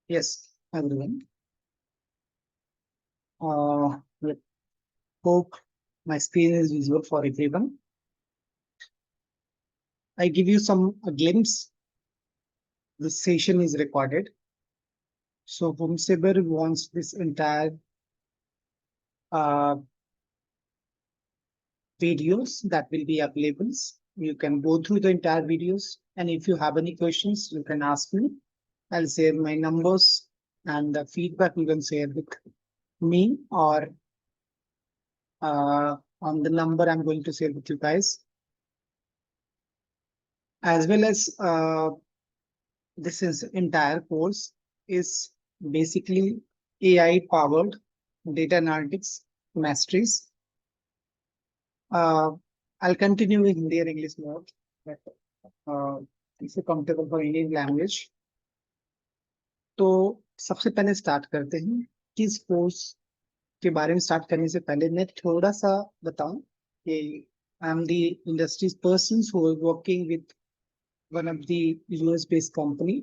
Yes, everyone. Like, hope my screen is visible for everyone. I give you a glimpse. This session is recorded. So whomsoever wants this entire uh, videos that will be available, you can go through the entire videos. And if you have any questions, you can ask me. I'll share my numbers and the feedback you can share with me or on the number I'm going to share with you guys. As well as this is entire course is basically AI powered data analytics masteries. Uh, I'll continue with Hindi and English mode, but if you're comfortable for Indian language. तो सबसे पहले start करते हैं कि इस course के बारे में स्टार्ट करने से पहले मैं थोड़ा सा बताऊं कि I am the industries person who are working with one of the US based company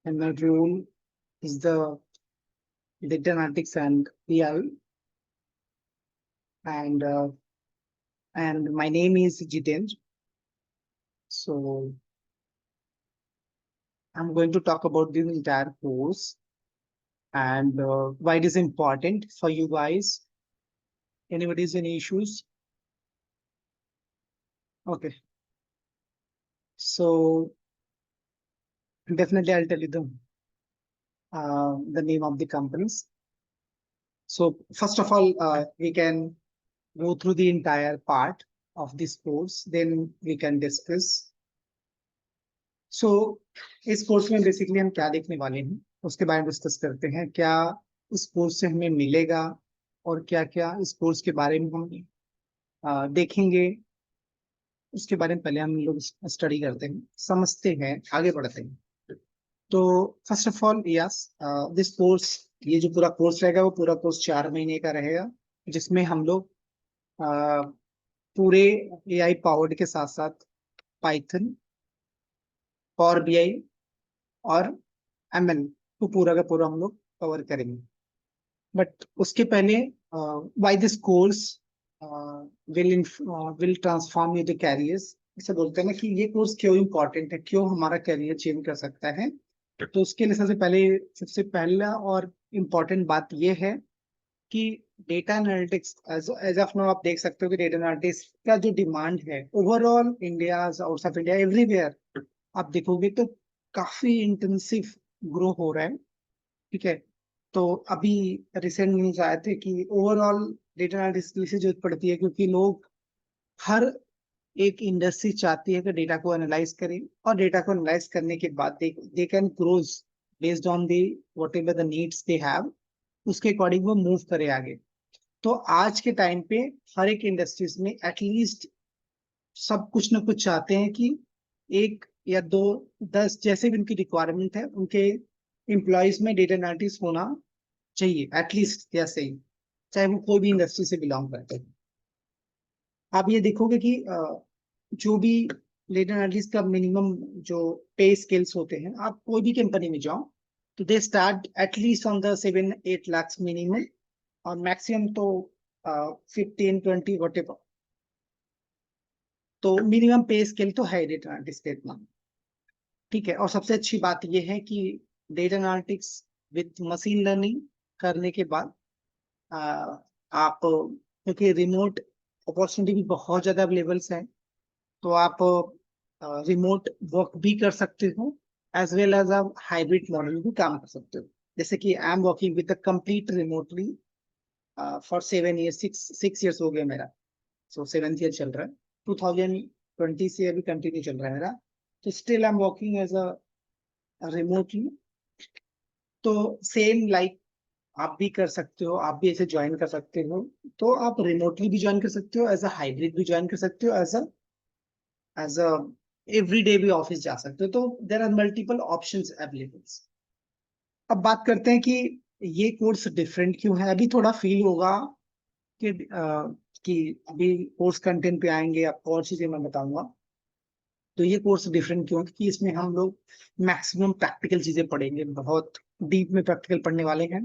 and my role is the data analytics and AI, and my name is Jitendra. So I'm going to talk about this entire course and why it is important for you guys. Anybody's any issues? Okay. So definitely I'll tell you the name of the companies. So first of all, we can go through the entire part of this course, then we can discuss. सो इस course में basically हम क्या देखने वाले हैं उसके बारे में डिस्कस करते हैं। क्या इस कोर्स से हमें मिलेगा और क्या क्या इस कोर्स के बारे में हम देखेंगे, उसके बारे में पहले हम लोग स्टडी करते हैं, समझते हैं, आगे बढ़ते हैं। तो first of all yes, this course, ये जो पूरा कोर्स रहेगा वो पूरा कोर्स 4 महीने का रहेगा, जिसमें हम लोग पूरे एआई पावर्ड के साथ साथ पाइथन, पावर बीआई और एमएल को पूरा का पूरा हम लोग कवर करेंगे। बट उसके पहले why this course will transform your carriers, इसे बोलते हैं ना कि ये कोर्स क्यों इम्पोर्टेंट है, क्यों हमारा कैरियर चेंज कर सकता है। तो उसके लिए सबसे पहला और इम्पोर्टेंट बात ये है कि data analytics as of now आप देख सकते हो कि डेटा एनालिटिक्स का जो डिमांड है overall India, out of India, everywhere आप देखोगे तो काफी इंटेंसिव ग्रो हो रहा है। ठीक है, तो अभी रिसेंट न्यूज आए थे कि ओवरऑल डेटा एनालिटिक्स की जरूरत पड़ती है, क्योंकि लोग हर एक इंडस्ट्री चाहती है कि डेटा को एनालाइज करें और डेटा को एनालाइज करने के बाद they can grows based on the whatever the needs they have, उसके अकॉर्डिंग वो मूव करे आगे। तो आज के टाइम पे हर एक इंडस्ट्रीज में एटलीस्ट सब कुछ ना कुछ चाहते हैं कि एक या दो, 10 जैसे भी उनकी रिक्वायरमेंट है उनके एम्प्लॉयज में डेटा एनालिटिक्स होना चाहिए एटलीस्ट, या सही, चाहे वो कोई भी इंडस्ट्री से बिलोंग करते हैं। आप ये देखोगे कि जो भी डेटा एनालिटिक्स का मिनिमम जो पे स्केल्स होते हैं, आप कोई भी कंपनी में जाओ तो they start at least on the 7-8 lakh minimum, और मैक्सिमम तो 15-20 वट एवर। तो मिनिमम पे स्केल तो है डेटा एनालिटिक्स का इतना। ठीक है, और सबसे अच्छी बात यह है कि data analytics with machine learning करने के बाद आप, क्योंकि रिमोट अपॉर्चुनिटी भी बहुत ज्यादा अवेलेबल है, तो आप रिमोट वर्क भी कर सकते हो एज वेल एज आप हाइब्रिड मॉडल भी काम कर सकते हो। जैसे कि I am working with complete remotely for 7 year, 6 years हो गया मेरा। सो 7th ईयर चल रहा है, 2020 से अभी कंटिन्यू चल रहा है मेरा। तो still I am working as a remotely. तो सेम लाइक आप भी कर सकते हो, आप भी ऐसे ज्वाइन कर सकते हो। तो आप रिमोटली भी ज्वाइन कर सकते हो, एज अ हाइब्रिड भी ज्वाइन कर सकते हो, एज अ एवरी डे भी ऑफिस जा सकते हो। तो there are multiple options available. अब बात करते हैं कि ये कोर्स डिफरेंट क्यों है। अभी थोड़ा फील होगा कि कि अभी कोर्स कंटेंट पे आएंगे, आपको और चीजें मैं बताऊंगा। तो ये कोर्स डिफरेंट क्यों, क्योंकि इसमें हम लोग मैक्सिमम प्रैक्टिकल चीजें पढ़ेंगे, बहुत डीप में प्रैक्टिकल पढ़ने वाले हैं,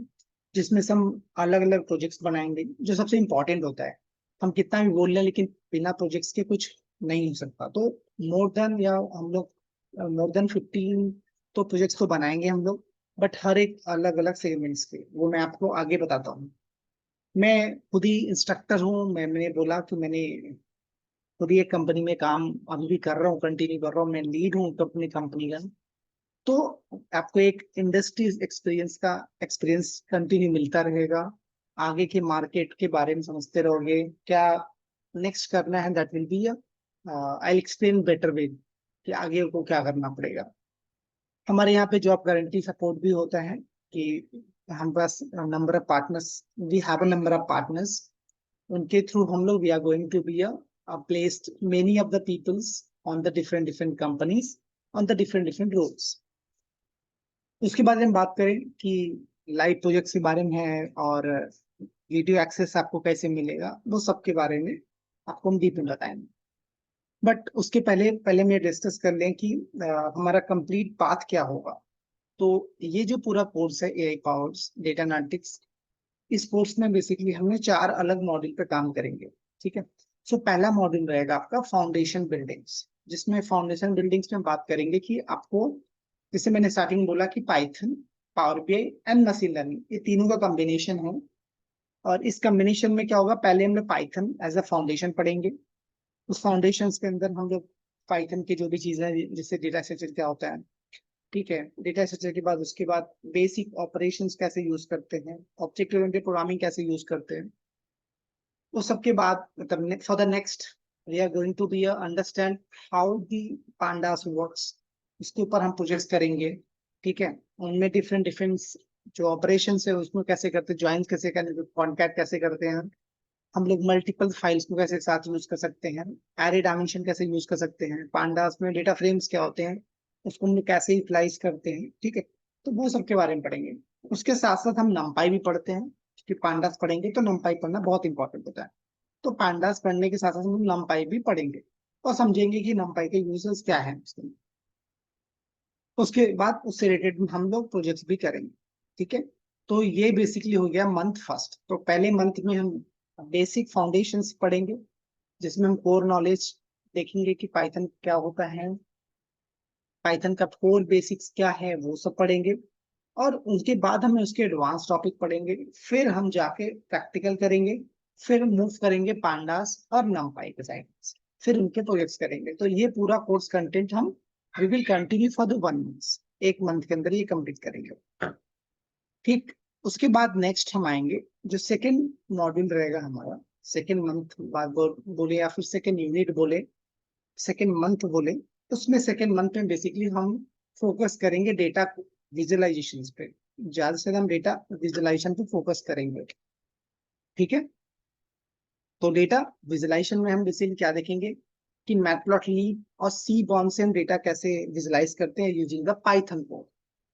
जिसमें से हम अलग अलग प्रोजेक्ट्स बनाएंगे। जो सबसे इम्पोर्टेंट होता है, हम कितना भी बोल लें लेकिन बिना प्रोजेक्ट्स के कुछ नहीं हो सकता। तो मोर देन या हम लोग मोर देन 15 तो प्रोजेक्ट्स तो बनाएंगे हम लोग, बट हर एक अलग अलग सेगमेंट्स के, वो मैं आपको आगे बताता हूँ। मैं खुद ही इंस्ट्रक्टर हूँ। मैंने बोला कि मैंने खुद ही एक कंपनी में काम अभी भी कर रहा हूँ, कंटिन्यू कर रहा हूँ। मैं लीड हूँ अपनी कंपनी का। तो आपको एक इंडस्ट्री एक्सपीरियंस का एक्सपीरियंस कंटिन्यू मिलता रहेगा। आगे के मार्केट के बारे में समझते रहोगे, क्या नेक्स्ट करना है, that will be I explain better way कि आगे को क्या करना पड़ेगा। हमारे यहाँ पे जॉब गारंटी सपोर्ट भी होता है कि हम पास number of partners, we have a number of partners, उनके थ्रू हम लोग we are going to be placed many of the peoples on the different different companies on the different different roles. उसके बाद हम बात करें कि लाइव प्रोजेक्ट्स के बारे में है और वीडियो एक्सेस आपको कैसे मिलेगा, वो सब के बारे में आपको हम डीप में बताएंगे। बट उसके पहले पहले मैं डिस्कस कर लें कि हमारा कंप्लीट पाथ क्या होगा। तो ये जो पूरा कोर्स है एआई पावर्स डेटा एनालिटिक्स, इस कोर्स में बेसिकली हमने 4 अलग मॉड्यूल पे काम करेंगे। ठीक है। सो पहला मॉड्यूल रहेगा आपका फाउंडेशन बिल्डिंग्स, जिसमें फाउंडेशन बिल्डिंग्स में बात करेंगे कि आपको, जैसे मैंने स्टार्टिंग में बोला कि Python, power BI and machine learning, ये तीनों का कॉम्बिनेशन है। और इस कॉम्बिनेशन में क्या होगा, पहले हम लोग पाइथन एज अ फाउंडेशन पढ़ेंगे। उस फाउंडेशन के अंदर हम लोग पाइथन की जो भी चीजें हैं, जैसे डेटा स्ट्रक्चर क्या होता है, ठीक है, डेटा स्ट्रक्चर के बाद उसके बाद बेसिक ऑपरेशंस कैसे यूज करते हैं, ऑब्जेक्ट ओरिएंटेड प्रोग्रामिंग कैसे यूज करते हैं, वो सबके बाद मतलब for the next we are going to be understand how the pandas works, इसके ऊपर हम प्रोजेक्ट्स करेंगे। ठीक है। उनमें डिफरेंट डिफरेंट जो ऑपरेशन है उसमें कैसे करते हैं, ज्वाइन कैसे करते हैं, कॉन्कैट कैसे करते हैं, हम लोग मल्टीपल फाइल्स को कैसे साथ यूज कर सकते हैं, एरे डायमेंशन कैसे यूज कर सकते हैं, पांडास में डेटा फ्रेम्स क्या होते हैं, उसको हम लोग कैसे यूटिलाइज करते हैं। ठीक है। तो वो सब के बारे में पढ़ेंगे। उसके साथ साथ हम नंपाई भी पढ़ते हैं, क्योंकि पांडास पढ़ेंगे तो नंपाई पढ़ना बहुत इंपॉर्टेंट होता है। तो पांडास पढ़ने के साथ साथ हम नंपाई भी पढ़ेंगे और समझेंगे कि नंपाई के यूजर्स क्या है उसके। उसके बाद उससे रिलेटेड हम लोग प्रोजेक्ट्स भी करेंगे। ठीक है। तो ये बेसिकली हो गया मंथ फर्स्ट। तो पहले मंथ में हम बेसिक फाउंडेशंस पढ़ेंगे, जिसमें हम कोर नॉलेज देखेंगे कि पाइथन क्या होता है, पाइथन का कोर बेसिक्स क्या है, वो सब पढ़ेंगे। और उसके बाद हम उसके एडवांस टॉपिक पढ़ेंगे, फिर हम जाके प्रैक्टिकल करेंगे, फिर मूव करेंगे पांडास और नमपाई के साइड, फिर उनके प्रोजेक्ट्स करेंगे। तो ये पूरा कोर्स कंटेंट हम we will continue for the 1 month, एक मंथ के अंदर ये कंप्लीट करेंगे। ठीक। उसके बाद नेक्स्ट हम आएंगे, जो सेकेंड मॉड्यूल रहेगा हमारा, सेकेंड मंथ बाद बोले या फिर सेकेंड यूनिट बोले, सेकेंड मंथ बोले, उसमें सेकेंड मंथ में बेसिकली हम फोकस करेंगे डेटा विजुअलाइजेशन पे। ज्यादा से ज्यादा हम डेटा विजुअलाइजेशन पे फोकस करेंगे। ठीक है। तो डेटा विजुअलाइजेशन में हम बेसिकली क्या देखेंगे कि मैटप्लॉटलिब और सी बॉर्न से हम डेटा कैसे विजुअलाइज करते हैं यूजिंग द पाइथन कोड।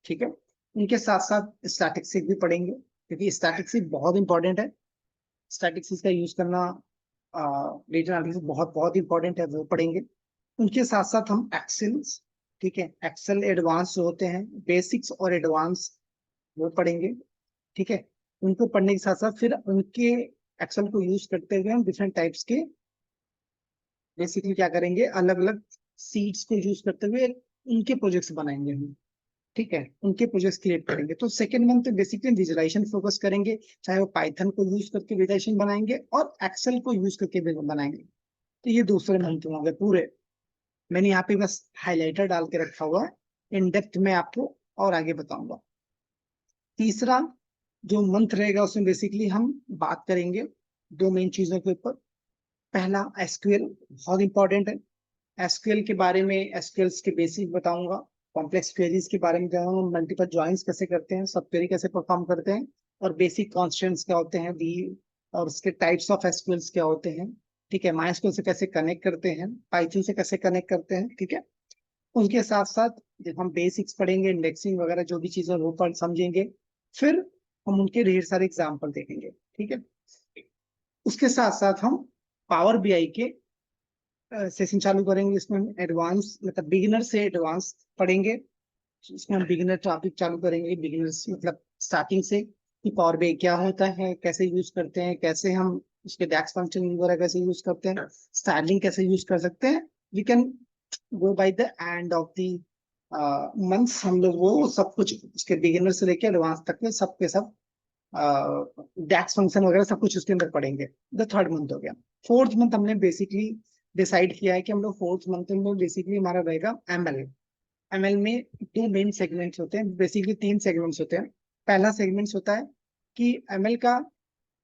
ठीक है। इनके साथ साथ स्टैटिस्टिक्स भी पढ़ेंगे, क्योंकि स्टैटिस्टिक्स बहुत इंपॉर्टेंट है। स्टैटिस्टिक्स का यूज करना डेटा एनालिसिस बहुत बहुत इंपॉर्टेंट है, वो पढ़ेंगे। उनके साथ साथ हम एक्सेल, ठीक है, एक्सेल एडवांस जो होते हैं, बेसिक्स और एडवांस, वो पढ़ेंगे। ठीक है। उनको पढ़ने के साथ साथ फिर उनके एक्सेल को यूज करते हुए हम डिफरेंट टाइप्स के बेसिकली क्या करेंगे, अलग अलग सीट्स को यूज करते हुए उनके प्रोजेक्ट्स बनाएंगे हम। ठीक है। उनके प्रोजेक्ट्स क्रिएट करेंगे। तो सेकंड मंथ में बेसिकली विजुअलाइजेशन फोकस करेंगे, चाहे वो पाइथन को यूज करके विजुअलाइजेशन बनाएंगे और एक्सेल को यूज करके बनाएंगे। तो ये दूसरे मंथ में होंगे पूरे। मैंने यहाँ पे बस हाइलाइटर डाल के रखा हुआ है, इन डेप्थ में आपको और आगे बताऊंगा। तीसरा जो मंथ रहेगा उसमें बेसिकली हम बात करेंगे 2 मेन चीजों के ऊपर। पहला एसक्यूएल, बहुत इंपॉर्टेंट है। एसक्यूएल के बारे में, एसक्यूएल के बेसिक बताऊंगा, कॉम्प्लेक्स क्वेरीज के बारे में बताऊंगा, मल्टीपल ज्वाइंस कैसे करते हैं, सब क्वेरी कैसे परफॉर्म करते हैं, और बेसिक कॉन्स्टेंट्स क्या होते हैं दी, और उसके टाइप्स ऑफ एसक्यूएल्स क्या होते हैं। ठीक है। माइस्क्यूएल से कैसे कनेक्ट करते हैं, पाइथन से कैसे कनेक्ट करते हैं। ठीक है। उनके साथ साथ जब हम बेसिक्स पढ़ेंगे, इंडेक्सिंग वगैरह जो भी चीजें वो पढ़ समझेंगे, फिर हम उनके ढेर सारे एग्जाम्पल देखेंगे। ठीक है। उसके साथ साथ हम पावर बीआई के सेशन चालू करेंगे, इसमें एडवांस मतलब बिगिनर से एडवांस पढ़ेंगे। इसमें हम बिगिनर टॉपिक चालू करेंगे, बिगिनर्स मतलब स्टार्टिंग से कि पावर BI क्या होता है, कैसे यूज करते हैं, कैसे हम उसके डैक्स फंक्शन वगैरह कैसे यूज करते हैं, स्टाइलिंग कैसे यूज कर सकते हैं। We can go by the end of the months, हम लोग वो सब कुछ उसके बिगिनर से लेके एडवांस तक के सब के सब डैक्स फंक्शन वगैरह सब कुछ उसके अंदर पढ़ेंगे। द थर्ड मंथ हो गया। फोर्थ मंथ हमने बेसिकली डिसाइड किया है कि हम लोग फोर्थ मंथ में बेसिकली हमारा रहेगा एमएल। एमएल में दो मेन सेगमेंट्स होते हैं, बेसिकली तीन सेगमेंट्स होते हैं। पहला सेगमेंट्स होता है कि एमएल का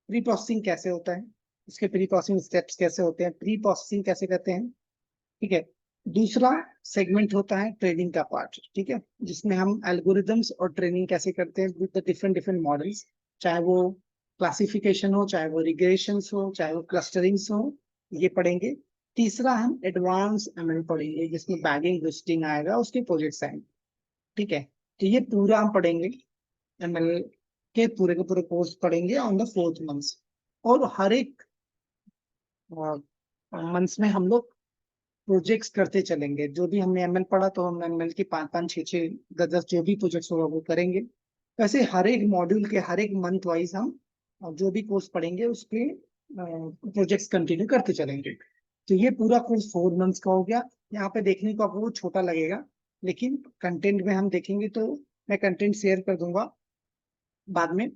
प्री प्रोसेसिंग कैसे होता है, उसके प्री प्रोसेसिंग स्टेप्स कैसे होते हैं, प्री प्रोसेसिंग कैसे करते हैं, ठीक है। दूसरा सेगमेंट होता है ट्रेनिंग का पार्ट, ठीक है, जिसमें हम एल्गोरिदम्स और ट्रेनिंग कैसे करते हैं with the different different models, चाहे वो क्लासिफिकेशन हो, चाहे वो रिग्रेशंस हो, चाहे वो क्लस्टरिंग्स हो, ये पढ़ेंगे। तीसरा हम एडवांस एमएल पढ़ेंगे जिसमें बैगिंग लिस्टिंग आएगा, उसके प्रोजेक्ट्स आएंगे, ठीक है। तो ये पूरा हम पढ़ेंगे, एमएल के पूरे कोर्स पढ़ेंगे ऑन द फोर्थ मंथ। और हर एक मंथ्स में हम लोग प्रोजेक्ट्स करते चलेंगे। जो भी हमने एमएल पढ़ा तो हम एमएल की 5-5, 6-6, 10-10 जो भी प्रोजेक्ट्स होगा वो करेंगे। वैसे हर एक मॉड्यूल के हर एक मंथ वाइज हम जो भी कोर्स पढ़ेंगे उसके प्रोजेक्ट्स कंटिन्यू करते चलेंगे। तो ये पूरा कोर्स 4 मंथ्स का हो गया। यहाँ पे देखने को आपको छोटा लगेगा, लेकिन कंटेंट में हम देखेंगे तो मैं कंटेंट शेयर कर दूंगा बाद में,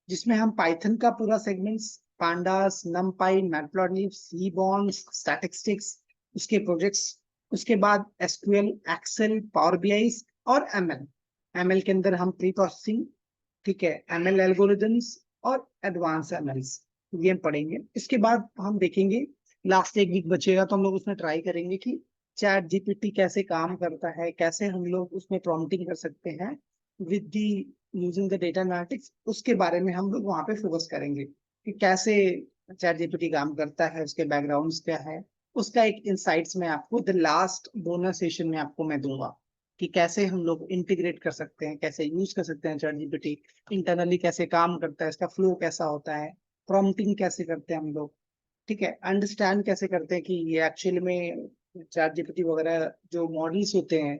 जिसमें हम पाइथन का पूरा segments, pandas, NumPy, Matplotlib, seaborn, statistics, उसके प्रोजेक्ट्स, उसके बाद एसक्यूएल, एक्सेल, पावर बीआई और एमएल। एमएल के अंदर हम प्री प्रोसेसिंग, ठीक है, एमएल एल्गोरिदम्स और एडवांस एमएल्स, ये हम पढ़ेंगे। इसके बाद हम देखेंगे, लास्ट एक वीक बचेगा तो हम लोग उसमें ट्राई करेंगे कि चैट जीपीटी कैसे काम करता है, कैसे हम लोग उसमें प्रॉम्प्टिंग कर सकते हैं with the using the data analytics. उसके बारे में हम लोग वहां पे फोकस करेंगे कि कैसे चैट जीपीटी काम करता है, उसके बैकग्राउंड्स क्या है। उसका एक इंसाइट्स में आपको द लास्ट बोनस सेशन में आपको मैं दूंगा कि कैसे हम लोग इंटीग्रेट कर सकते हैं, कैसे यूज कर सकते हैं चैट जीपीटी, इंटरनली कैसे काम करता है, इसका फ्लो कैसा होता है, प्रॉम्प्टिंग कैसे करते हैं हम लोग, ठीक है, अंडरस्टैंड कैसे करते हैं कि ये एक्चुअली में चैट जीपीटी वगैरह जो मॉडल्स होते हैं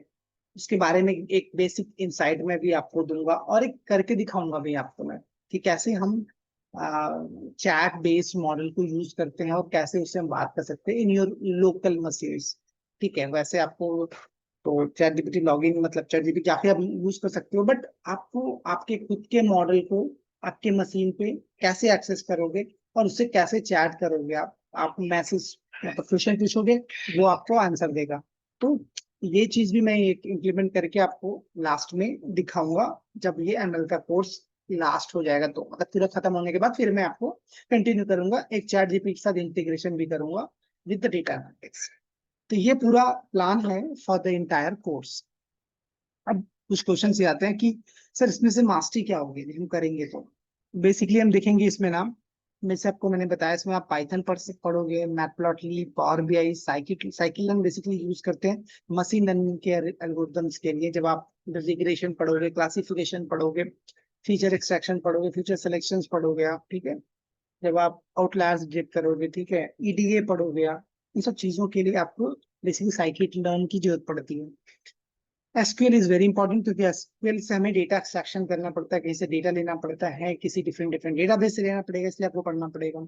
उसके बारे में एक बेसिक इंसाइट में भी आपको दूंगा, और एक करके दिखाऊंगा भी आपको मैं कि कैसे हम चैट बेस्ड मॉडल को यूज करते हैं और कैसे उससे हम बात कर सकते हैं इन योर लोकल मशीन्स, ठीक है। वैसे आपको तो चैट जीपीटी लॉगिन मतलब चैट जीपीटी जाके आप यूज कर सकते हो, बट आपको आपके खुद के मॉडल को आपके मशीन पे कैसे एक्सेस करोगे और उससे कैसे चैट करोगे, आप मैसेज क्वेश्चन पूछोगे, वो आपको आंसर देगा। तो ये चीज भी मैं इम्प्लीमेंट करके आपको लास्ट में दिखाऊंगा जब ये एमएल का कोर्स लास्ट हो जाएगा, तो मतलब पूरा खत्म होने के बाद फिर मैं आपको कंटिन्यू करूंगा, एक चैट जीपीटी के साथ इंटीग्रेशन भी करूंगा विद द डेटा एनालिटिक्स। तो ये पूरा प्लान है फॉर द इंटायर कोर्स। अब कुछ क्वेश्चन ये आते हैं कि सर इसमें से मास्टरी क्या होगी हम करेंगे तो। बेसिकली हम देखेंगे इसमें ना, में से आपको मैंने बताया इसमें आप पाइथन पढ़ोगे, matplotlib, power BI, cycle cycle हम बेसिकली यूज करते हैं मशीन लर्निंग के एल्गोरिथम्स के लिए। जब आप रिग्रेशन पढ़ोगे, क्लासिफिकेशन पढ़ोगे, फीचर एक्सट्रैक्शन पढ़ोगे, फीचर सिलेक्शन पढ़ोगे आप, ठीक है। जब आप आउटलायर्स डिटेक्ट करोगे, ठीक है, ईडीए पढ़ोगे आप, इन सब चीजों के लिए आपको बेसिकली साइकिल लर्न की जरूरत पड़ती है। एसक्यूएल इज वेरी इंपॉर्टेंट क्योंकि एसक्यूएल से हमें डेटा एक्सट्रैक्शन करना पड़ता है, कहीं से डेटा लेना पड़ता है, किसी डिफरेंट डिफरेंट डेटाबेस से लेना पड़ेगा, इसलिए आपको पढ़ना पड़ेगा,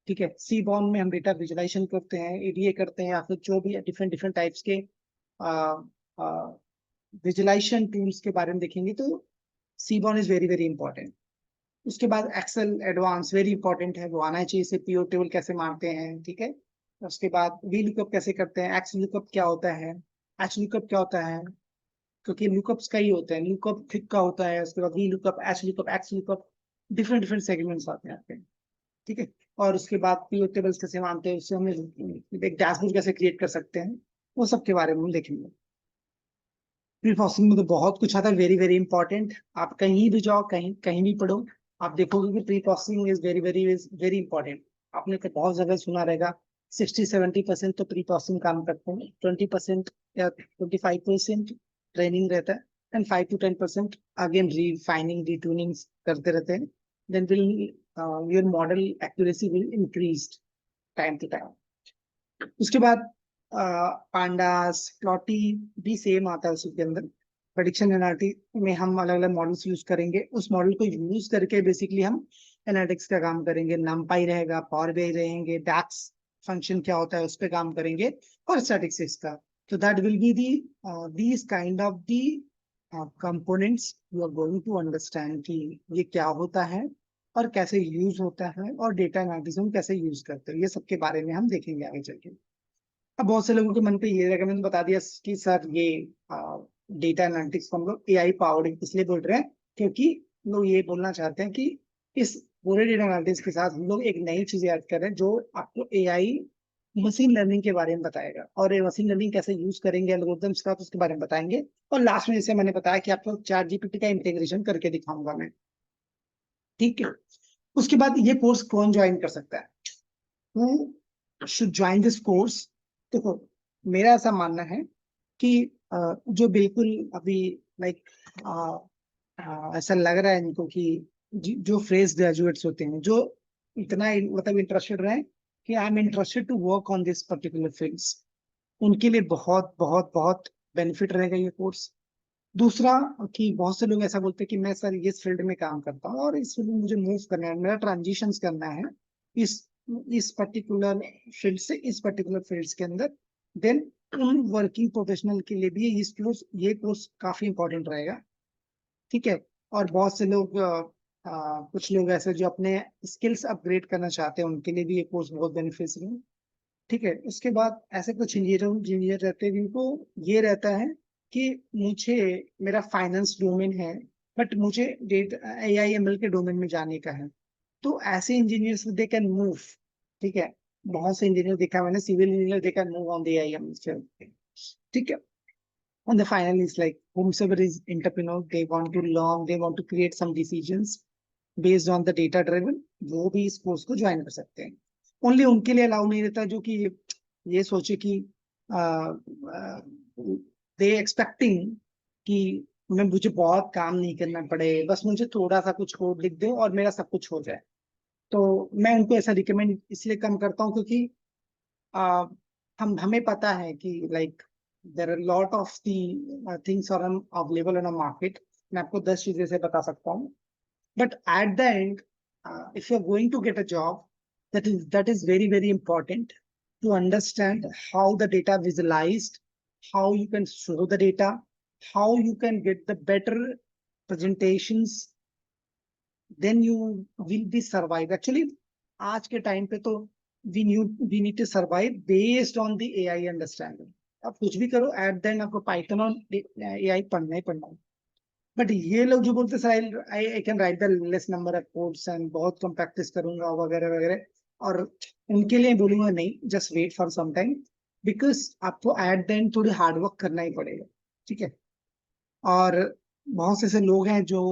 ठीक है। सी बॉर्न में हम डेटा विजुलाइजेशन करते हैं, ईडीए करते हैं, या फिर जो भी डिफरेंट डिफरेंट टाइप्स के विजुलाइजेशन टूल्स के बारे में देखेंगे तो seaborn is very very important. उसके बाद एक्सेल एडवांस वेरी इंपॉर्टेंट है, वो आना चाहिए, से पीओ टेबल कैसे मारते हैं, ठीक है। उसके बाद वी लुकअप कैसे करते हैं, एक्स लुकअप क्या होता है, एच लुकअप क्या होता है, क्योंकि लुकअप्स का ही होता है, लुकअप थिक का होता है, उसके बाद V lookup, H lookup, x lookup, different different segments आते हैं आपके, ठीक है। और उसके बाद पीओ टेबल्स कैसे मानते हैं, उससे हम एक डैशबोर्ड कैसे क्रिएट कर सकते हैं, वो सब के बारे में हम देखेंगे। प्री प्रोसेसिंग में तो बहुत कुछ आता है, वेरी वेरी इंपॉर्टेंट। आप कहीं भी जाओ, कहीं कहीं भी पढ़ो, आप देखोगे कि pre processing is very very very important. आपने तो बहुत जगह सुना रहेगा 60-70% तो प्री प्रोसेसिंग काम करते हैं, 20% या 25% ट्रेनिंग रहता है, and 5 to 10% again refining retuning करते रहते हैं। Then will your model accuracy will increase time to time. उसके बाद पांडास, प्लॉटी भी सेम आता है उसके अंदर, प्रेडिक्शन एनालिटिक्स में हम अलग अलग मॉडल्स यूज करेंगे, उस मॉडल को यूज करके बेसिकली हम एनालिटिक्स का काम करेंगे। नमपाई रहेगा, पावर बीआई रहेंगे, डैक्स फंक्शन क्या होता है उस पर काम करेंगे, और स्टैटिस्टिक्स का। तो that will be the these kind of the components you are going to understand कि ये क्या होता है और कैसे यूज होता है, और डेटा एनालिटिक्स हम कैसे यूज करते हैं, ये सब के बारे में हम देखेंगे आगे चल के। अब बहुत से लोगों के मन पे ये रहेगा, मैंने बता दिया कि सर ये डेटा एनालिटिक्स को हम लोग एआई पावर्ड इसलिए बोल रहे हैं क्योंकि लोग ये बोलना चाहते हैं कि इस पूरे डेटा एनालिटिक्स के साथ हम लोग एक नई चीज ऐड कर रहे हैं जो आपको एआई मशीन लर्निंग के बारे में बताएगा, और ये मशीन लर्निंग कैसे यूज करेंगे एल्गोरिथम्स का, तो उसके बारे में बताएंगे। और लास्ट में जैसे मैंने बताया कि आपको चैट जीपीटी का इंटीग्रेशन करके दिखाऊंगा मैं, ठीक है। उसके बाद ये कोर्स कौन ज्वाइन कर सकता है, who should join this course? देखो, मेरा ऐसा मानना है कि जो बिल्कुल अभी लाइक ऐसा लग रहा है इनको कि जो फ्रेश ग्रेजुएट्स होते हैं, जो इतना मतलब इंटरेस्टेड रहे कि I am interested to work on this particular fields, उनके लिए बहुत बहुत बहुत बेनिफिट रहेगा ये कोर्स। दूसरा, कि बहुत से लोग ऐसा बोलते हैं कि मैं सर इस फील्ड में काम करता हूँ और इस फील्ड में मुझे मूव करना है, मेरा ट्रांजिशन करना है इस इस पर्टिकुलर फील्ड से इस पर्टिकुलर फील्ड के अंदर, देन उन वर्किंग प्रोफेशनल के लिए भी ये कोर्स काफी इंपॉर्टेंट रहेगा, ठीक है। और बहुत से लोग कुछ लोग ऐसे जो अपने स्किल्स अपग्रेड करना चाहते हैं, उनके लिए भी ये कोर्स बहुत बेनिफिशियल है, ठीक है। उसके बाद ऐसे कुछ इंजीनियर रहते हैं जिनको ये रहता है कि मुझे मेरा फाइनेंस डोमेन है, बट मुझे डेटा एआईएमएल के डोमेन में जाने का है, तो ऐसे इंजीनियर्स दे कैन मूव, ठीक है। बहुत से इंजीनियर देखा मैंने, civil engineer they can move on the AIML, ठीक है। And the final is like whomsoever is entrepreneur, they want to learn, they want to create some decisions based on the data driven, वो भी इस course को join कर सकते हैं। Only उनके लिए अलाउ नहीं रहता जो कि ये सोचे कि दे एक्सपेक्टिंग कि मैं मुझे बहुत काम नहीं करना पड़े, बस मुझे थोड़ा सा कुछ कोड लिख दो और मेरा सब कुछ हो जाए। तो मैं उनको ऐसा रिकमेंड इसलिए कम करता हूँ क्योंकि uh, हमें पता है कि like there are lot of the things are available in a market. मैं आपको 10 चीजें से बता सकता हूँ, but at the end if you're going to get a job, that is very very important to understand how the data visualized, how you can show the data, how you can get the better presentations, then you will be survive actually। आज के time पे तो we need to survive based on the AI understanding। आप कुछ भी करो, eight the and आपको Python और एआई पढ़ना ही पढ़ना है। बट ये लोग जो बोलते sir I can write the less number of codes and बहुत कम प्रैक्टिस करूंगा वगैरह वगैरह, और उनके लिए बोलूंगा नहीं, just wait for some time, because आपको एट द एंड थोड़ी हार्डवर्क करना ही पड़ेगा, ठीक है। और बहुत से ऐसे लोग हैं जो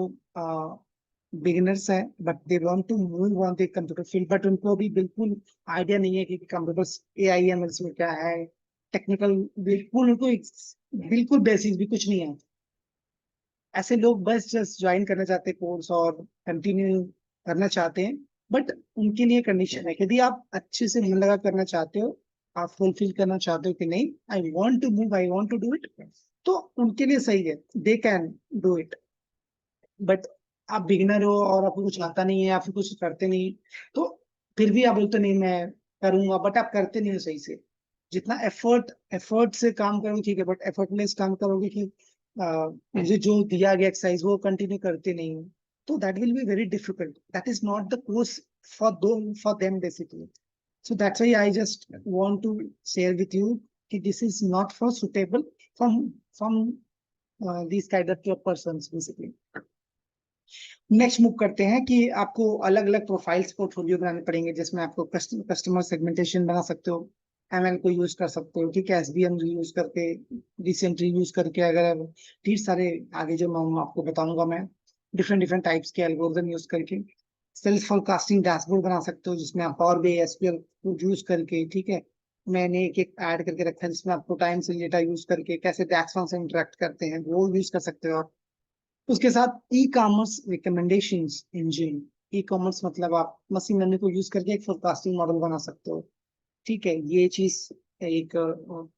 बिगिनर्स हैं, but they want to move on the computer field, but उनको अभी बिल्कुल आइडिया नहीं है कि कंप्यूटर एआईएमएल में क्या है, टेक्निकल बिल्कुल उनको बिल्कुल बेसिक्स भी कुछ नहीं है। ऐसे लोग बस जस्ट ज्वाइन करना चाहते हैं कोर्स और कंटिन्यू करना चाहते हैं, बट उनके लिए कंडीशन है यदि आप अच्छे से मन लगा करना चाहते हो, आप फुलफिल करना चाहते हो कि नहीं I want to move, I want to do it, तो उनके लिए सही है, they can do it. But आप बिगिनर हो और आपको कुछ आता नहीं है, आप कुछ करते नहीं, तो फिर भी आप बोलते नहीं मैं करूंगा, बट आप करते नहीं हो सही से। जितना एफर्ट से काम करोगे ठीक है, बट एफर्टलेस काम करोगे कि मुझे जो दिया गया एक्सरसाइज वो कंटिन्यू करते नहीं हो, तो that will be very difficult, that is not the course for them basically. So that's why I just want to share with you that this is not for suitable from these kind of job persons basically। Next move करते हैं कि आपको अलग अलग profiles portfolio बनाने पड़ेंगे, जिसमें आपको कस्टमर सेगमेंटेशन बना सकते हो, एमएल को यूज कर सकते हो, ठीक है, एसबीएम यूज करके, रिसेंटली यूज करके, अगर ढेर सारे आगे जो मैं आपको बताऊंगा, मैं डिफरेंट डिफरेंट टाइप्स के एल्गोरिथम यूज करके सेल्स फोरकास्टिंग डैशबोर्ड बना सकते हो, जिसमें आप पावर बीआई एसक्यूएल को यूज करके, ठीक है, मैंने एक एक ऐड करके रखा है जिसमें आपको टाइम से डेटा यूज करके कैसे डैक्स फंक्शन से इंटरेक्ट करते हैं वो यूज कर सकते हो। उसके साथ e commerce recommendation engine, e commerce मतलब आप मशीन लर्निंग को यूज करके एक फोरकास्टिंग मॉडल बना सकते हो, ठीक है। ये चीज एक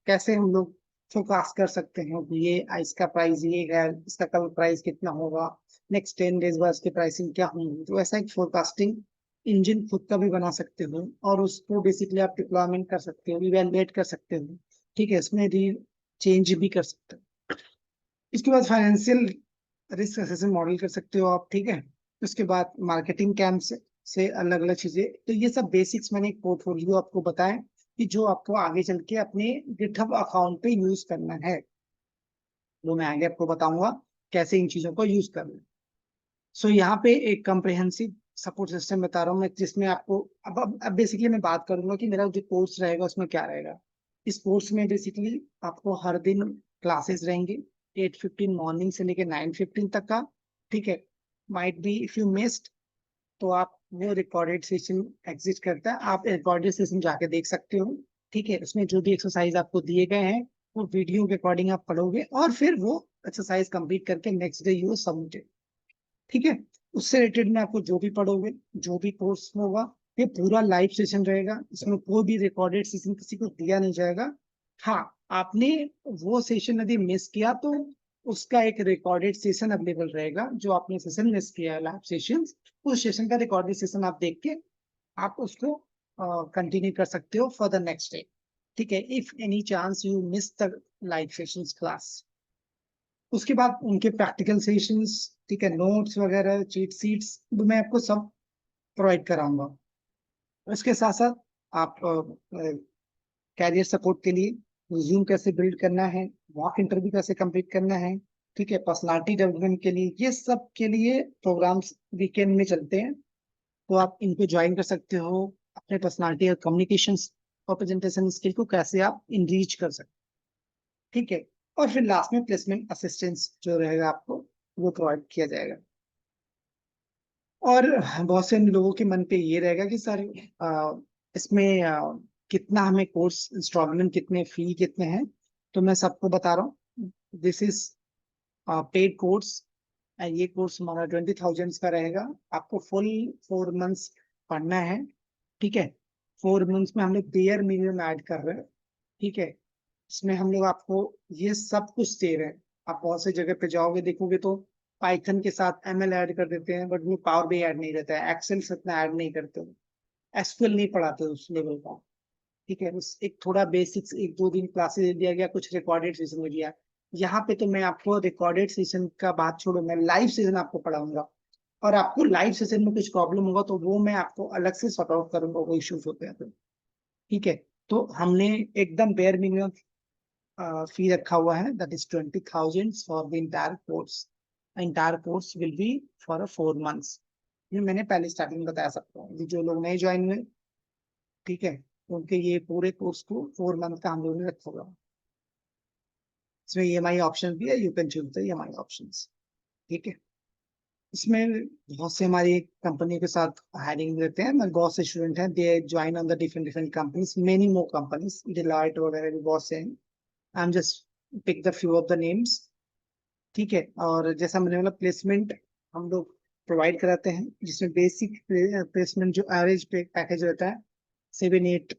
कैसे हम लोग फोरकास्ट कर सकते हैं कि ये इसका प्राइस ये है, इसका कल प्राइस कितना होगा, नेक्स्ट 10 डेज बाद इसकी प्राइसिंग क्या होंगी। तो ऐसा एक फोरकास्टिंग इंजन खुद का भी बना सकते हो और उसको बेसिकली आप डिप्लॉयमेंट कर सकते हो, इवेलुएट कर सकते हो, ठीक है, इसमें चेंज भी कर सकते हो। इसके बाद फाइनेंशियल रिस्क असेसमेंट मॉडल कर सकते हो आप, ठीक है। उसके बाद मार्केटिंग कैंप से अलग अलग चीजें। तो ये सब बेसिक्स मैंने एक पोर्टफोलियो आपको बताया कि जो आपको आगे चल के अपने गिटहब अकाउंट पे यूज करना है, वो मैं आगे आपको बताऊंगा कैसे इन चीजों को यूज करना है। सो यहाँ पे एक कम्प्रिहेंसिव सपोर्ट सिस्टम बता रहा हूँ मैं, जिसमें आपको अब बेसिकली मैं बात करूंगा कि मेरा जो कोर्स रहेगा उसमें क्या रहेगा। इस कोर्स में बेसिकली आपको हर दिन क्लासेस रहेंगे, 8:15 मॉर्निंग से लेकर 9:15 तक का, ठीक है। Might be if you missed, तो आप वो रिकॉर्डेड सेशन एग्जिस्ट करता है, आप रिकॉर्डेड सेशन जाके देख सकते हो, ठीक है। उसमें जो भी एक्सरसाइज आपको दिए गए हैं वो वीडियो के अकॉर्डिंग आप पढ़ोगे और फिर वो एक्सरसाइज कंप्लीट करके नेक्स्ट डे यू सबमिटेड, ठीक है। उससे रिलेटेड में आपको जो भी पढ़ोगे, जो भी कोर्स होगा, ये पूरा लाइव सेशन रहेगा, इसमें कोई भी रिकॉर्डेड सेशन किसी को दिया नहीं जाएगा। हाँ, आपने वो सेशन यदि मिस किया तो उसका एक रिकॉर्डेड सेशन अवेलेबल रहेगा, जो आपने सेशन मिस किया है लाइव सेशन, उस सेशन का रिकॉर्डेड सेशन आप देख के आप उसको कंटिन्यू कर सकते हो फॉर द नेक्स्ट डे, ठीक है, if any chance you miss the live sessions class. उसके बाद उनके प्रैक्टिकल सेशंस, ठीक है, नोट्स वगैरह, चीट सीट्स, तो मैं आपको सब प्रोवाइड कराऊंगा। उसके साथ साथ आप कैरियर सपोर्ट के लिए रिज्यूम कैसे बिल्ड करना है, मॉक इंटरव्यू कैसे कंप्लीट करना है, ठीक है, पर्सनालिटी डेवलपमेंट के लिए, ये सब के लिए प्रोग्राम्स वीकेंड में चलते हैं। तो आप इनको ज्वाइन कर सकते हो, अपने पर्सनालिटी और कम्युनिकेशन और प्रेजेंटेशन स्किल को कैसे आप इनरीच कर सकते, ठीक है। और फिर लास्ट में प्लेसमेंट असिस्टेंस जो रहेगा आपको वो प्रोवाइड किया जाएगा। और बहुत से लोगों के मन पे ये रहेगा कि सर इसमें कितना हमें कोर्स इंस्टॉलमेंट कितने, फी कितने हैं। तो मैं सबको बता रहा हूँ, दिस इज पेड कोर्स। ये कोर्स हमारा 20,000 का रहेगा। आपको फुल 4 मंथ्स पढ़ना है, ठीक है। 4 मंथ्स में हम लोग बेयर मिनिमम ऐड कर रहे हैं, ठीक है। इसमें हम लोग आपको ये सब कुछ दे रहे हैं। आप बहुत सी जगह पे जाओगे देखोगे तो पाइथन के साथ एमएल ऐड कर देते हैं, बट वो पावर भी ऐड नहीं रहता है, एक्सेल से इतना ऐड नहीं करते, एसक्यूएल नहीं पढ़ाते उस लेवल का, ठीक है। बस एक थोड़ा बेसिक्स 1-2 दिन क्लासेस दे दिया गया, कुछ रिकॉर्डेड सेशन में दिया। यहाँ पे तो मैं आपको रिकॉर्डेड सेशन का बात छोड़ो, मैं लाइव सेशन आपको पढ़ाऊंगा। और आपको लाइव सेशन में कुछ प्रॉब्लम होगा तो वो मैं आपको अलग से सॉर्ट आउट करूंगा, वो इश्यूज होते हैं तो, ठीक है। तो हमने एकदम बेयर मिनिमम फी रखा हुआ है, that is 20,000 for the entire course. Entire course will be for 4 months. ये मैंने पहले स्टार्टिंग में बताया सकता हूँ, जो लोग नए ज्वाइन हुए, ठीक है, उनके ये पूरे कोर्स को 4 मंथ का हम लोगों ने रखा हुआ है। इसमें ईएमआई ऑप्शन भी है, you can choose the EMI options, ठीक है। इसमें बहुत से हमारी कंपनी के साथ हायरिंग रहते हैं, मैं बहुत से स्टूडेंट हैं, they join on the different different companies, many more companies, Deloitte वगैरह भी बहुत से हैं। I am just pick the few of the names, ठीक है। और जैसा मैंने बोला, प्लेसमेंट हम लोग प्रोवाइड कराते हैं, जिसमें बेसिक प्लेसमेंट जो एवरेज पैकेज रहता है 7-8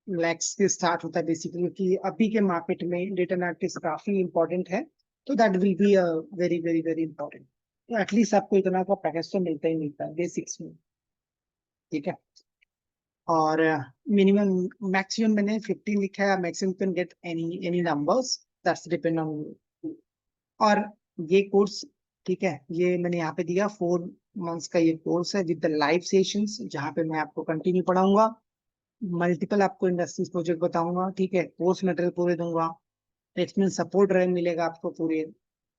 लैक्स से स्टार्ट होता है बेसिकली, क्योंकि अभी के मार्केट में डेटा एनालिटिक्स काफी इंपॉर्टेंट है। तो that will be very very very important. तो एटलीस्ट आपको इतना का पैकेज तो मिलता ही मिलता है बेसिक्स में, ठीक है। और मिनिमम मैक्सिमम मैंने 15 लिखा है, maximum can get any numbers, that's depend on. और ये कोर्स, ठीक है, ये मैंने यहाँ पे दिया 4 मंथ्स का ये कोर्स है विद द लाइव सेशंस, जहाँ पे मैं आपको कंटिन्यू पढ़ाऊंगा, मल्टीपल आपको इंडस्ट्रीज प्रोजेक्ट बताऊंगा, ठीक है, कोर्स मटेरियल पूरे दूंगा, प्लेसमेंट सपोर्ट रहे मिलेगा आपको पूरे।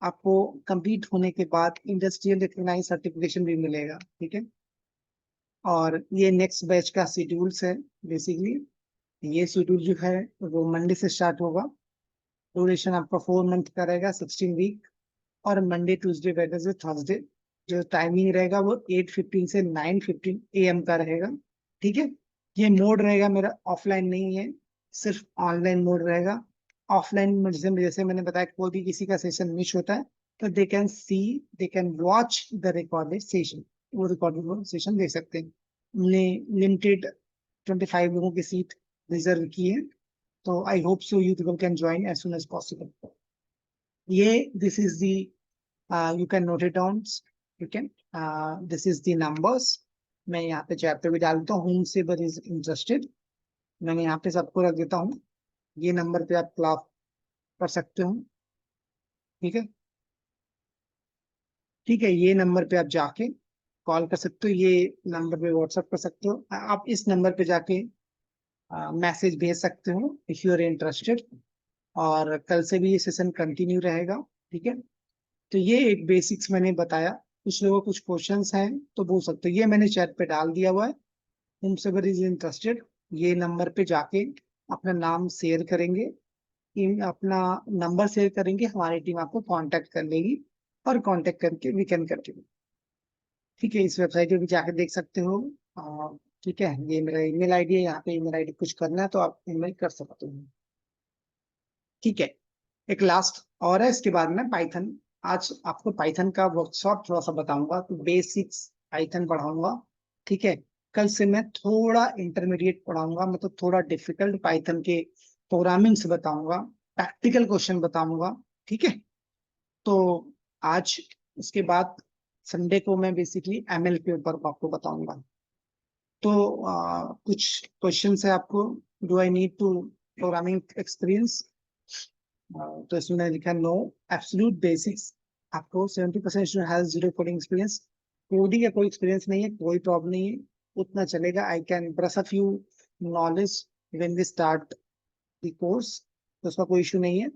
आपको कंप्लीट होने के बाद इंडस्ट्रियल रिकग्नाइज सर्टिफिकेशन भी मिलेगा, ठीक है। और ये नेक्स्ट बैच का शेड्यूल्स है बेसिकली। ये शेड्यूल जो है वो मंडे से स्टार्ट होगा, ड्यूरेशन आपका 4 मंथ का रहेगा, 16 वीक। और मंडे ट्यूसडे वेडनेसडे थर्सडे जो टाइमिंग रहेगा वो 8:15 से 9:15 AM का रहेगा, ठीक है। ये मोड रहेगा मेरा ऑफलाइन नहीं है, सिर्फ ऑनलाइन मोड रहेगा। ऑफलाइन में जैसे मैंने बताया, कोई भी किसी का सेशन मिस होता है तो they can see, they can watch the recorded session, वो रिकॉर्डेड सेशन देख सकते हैं। हमने लिमिटेड 25 लोगों की सीट रिजर्व की है, So I hope so you people can join as soon as possible. ये this is the you can note it down. You can this is the numbers. मैं यहाँ पे चैट पे भी डालता हूँ. whom से but is interested. मैंने यहाँ पे सबको रख देता हूँ. ये नंबर पे आप क्लास कर सकते हो. ठीक है. ठीक है. ये नंबर पे आप जाके कॉल कर सकते हो. ये नंबर पे व्हाट्सएप कर सकते हो. आप इस नंबर पे जाके मैसेज भेज सकते हो इफ यू आर इंटरेस्टेड. और कल से भी ये सेशन कंटिन्यू रहेगा. ठीक है. तो ये एक बेसिक्स मैंने बताया. कुछ लोगों को कुछ क्वेश्चंस हैं तो पूछ सकते हो. ये मैंने चैट पे डाल दिया हुआ है. whomsoever is interested ये नंबर पे जाके अपना नाम शेयर करेंगे. अपना नंबर शेयर करेंगे. हमारी टीम आपको कांटेक्ट कर लेगी और कांटेक्ट करके वी कैन कंटिन्यू. ठीक है. इस वेबसाइट पे भी जाके देख सकते हो. ठीक है. ये मेरा ईमेल आईडी है. यहाँ पे ईमेल आईडी कुछ करना है तो आप ईमेल कर सकते हो. ठीक है. एक लास्ट और है. इसके बाद में पाइथन. आज आपको पाइथन का वर्कशॉप थोड़ा सा बताऊंगा. तो बेसिक्स पाइथन पढ़ाऊंगा. ठीक है. कल से मैं थोड़ा इंटरमीडिएट पढ़ाऊंगा. मतलब थोड़ा डिफिकल्ट पाइथन के प्रोग्रामिंग से बताऊंगा. प्रैक्टिकल क्वेश्चन बताऊंगा. ठीक है. तो आज उसके बाद संडे को मैं बेसिकली एमएल के ऊपर आपको बताऊंगा. तो कुछ क्वेश्चन है आपको. Do I need to programming experience. तो इसमें मैंने लिखा नो. Absolute basics. आपको 70% student has zero coding experience. Coding का कोई एक्सपीरियंस नहीं है. कोई प्रॉब्लम नहीं है. उतना चलेगा. I can brush a few knowledge when we start the course. तो उसका कोई इशू नहीं है.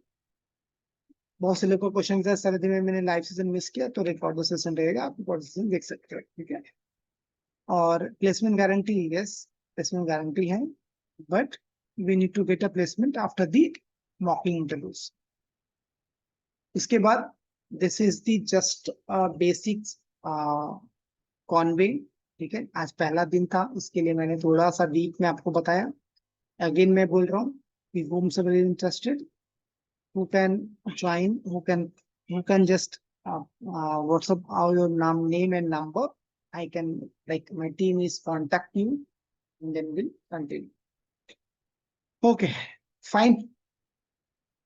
बहुत से लोग को क्वेश्चन है सर दिन में मैंने लाइव सेशन मिस किया. तो रिकॉर्ड सेशन रहेगा. आप रिकॉर्ड सेशन देख सकते हो. ठीक है. और placement guarantee. Yes, placement guarantee है. But we need to get a placement after the mocking interviews. इसके बाद this is the just basic convey. ठीक है. आज पहला दिन था. इसके लिए मैंने थोड़ा सा डीप में आपको बताया. अगेन मैं बोल रहा हूँ कि whomsoever is interested who can join, who can just WhatsApp your name and number. I can, like, my team is contact you and then we'll continue. Okay, fine.